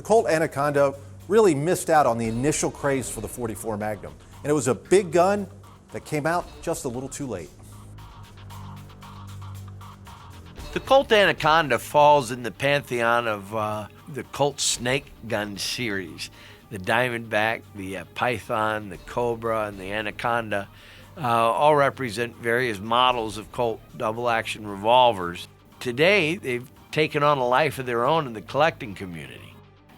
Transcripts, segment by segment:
The Colt Anaconda really missed out on the initial craze for the .44 Magnum, and it was a big gun that came out just a little too late. The Colt Anaconda falls in the pantheon of the Colt snake gun series. The Diamondback, the Python, the Cobra, and the Anaconda all represent various models of Colt double-action revolvers. Today, they've taken on a life of their own in the collecting community.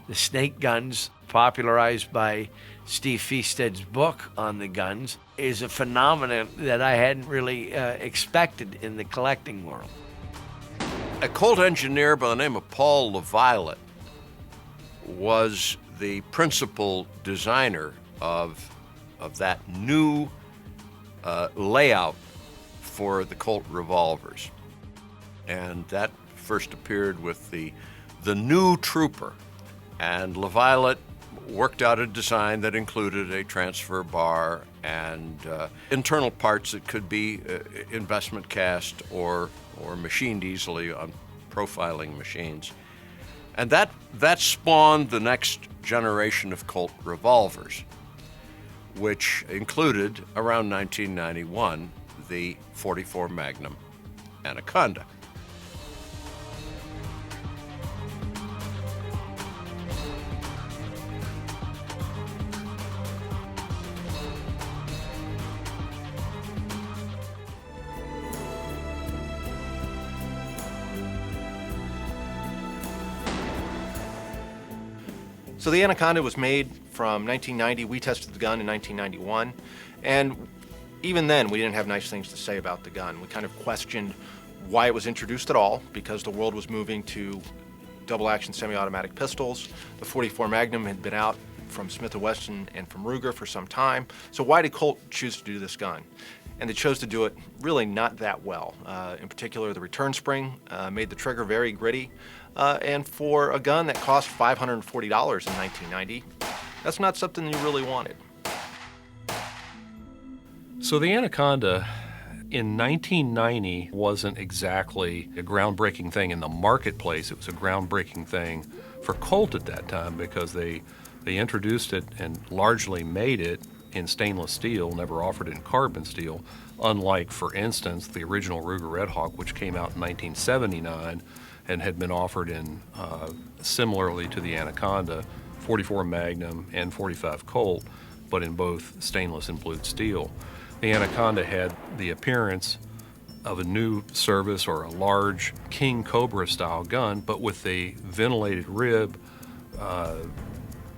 The snake guns, popularized by Steve Feasted's book on the guns, is a phenomenon that I hadn't really expected in the collecting world. A Colt engineer by the name of Paul LaViolette was the principal designer of that new layout for the Colt revolvers. And that first appeared with the new Trooper. And LaViolette worked out a design that included a transfer bar and internal parts that could be investment cast or machined easily on profiling machines. And that spawned the next generation of Colt revolvers, which included, around 1991, the .44 Magnum Anaconda. So the Anaconda was made from 1990. We tested the gun in 1991, and even then we didn't have nice things to say about the gun. We kind of questioned why it was introduced at all, because the world was moving to double-action semi-automatic pistols. The .44 Magnum had been out from Smith Wesson and from Ruger for some time. So why did Colt choose to do this gun? And they chose to do it really not that well. In particular, the return spring made the trigger very gritty. And for a gun that cost $540 in 1990, that's not something you really wanted. So the Anaconda in 1990 wasn't exactly a groundbreaking thing in the marketplace. It was a groundbreaking thing for Colt at that time because they introduced it and largely made it in stainless steel, never offered it in carbon steel, unlike, for instance, the original Ruger Redhawk, which came out in 1979 and had been offered in, similarly to the Anaconda, .44 Magnum and .45 Colt, but in both stainless and blued steel. The Anaconda had the appearance of a new service or a large King Cobra style gun, but with a ventilated rib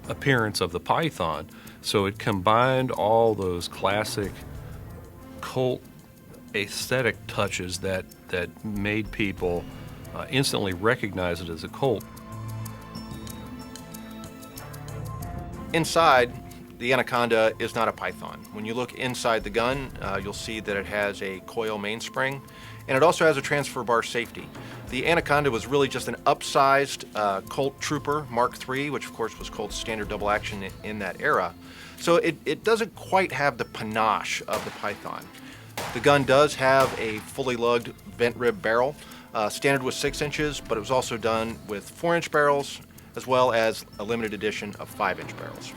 appearance of the Python. So it combined all those classic Colt aesthetic touches that made people instantly recognize it as a Colt. Inside, the Anaconda is not a Python. When you look inside the gun, you'll see that it has a coil mainspring, and it also has a transfer bar safety. The Anaconda was really just an upsized Colt Trooper Mark III, which of course was Colt's standard double action in that era. So it doesn't quite have the panache of the Python. The gun does have a fully lugged vent rib barrel. Standard was 6 inches, but it was also done with 4-inch barrels, as well as a limited edition of 5-inch barrels.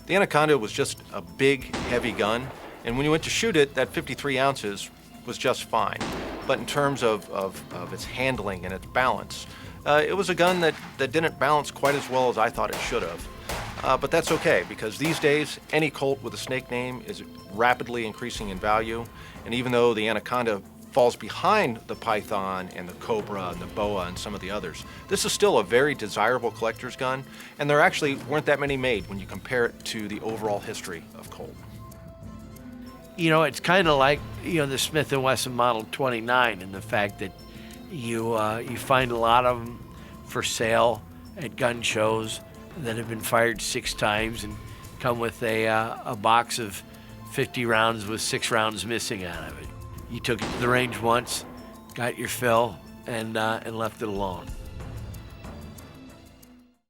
The Anaconda was just a big, heavy gun, and when you went to shoot it, that 53 ounces was just fine. But in terms of its handling and its balance, it was a gun that didn't balance quite as well as I thought it should have. But that's okay, because these days, any Colt with a snake name is rapidly increasing in value, and even though the Anaconda falls behind the Python and the Cobra and the Boa and some of the others, this is still a very desirable collector's gun, and there actually weren't that many made when you compare it to the overall history of Colt. You know, it's kind of like, the Smith Wesson Model 29 and the fact that you find a lot of them for sale at gun shows that have been fired 6 times and come with a box of 50 rounds with 6 rounds missing out of it. You took it to the range once, got your fill, and left it alone.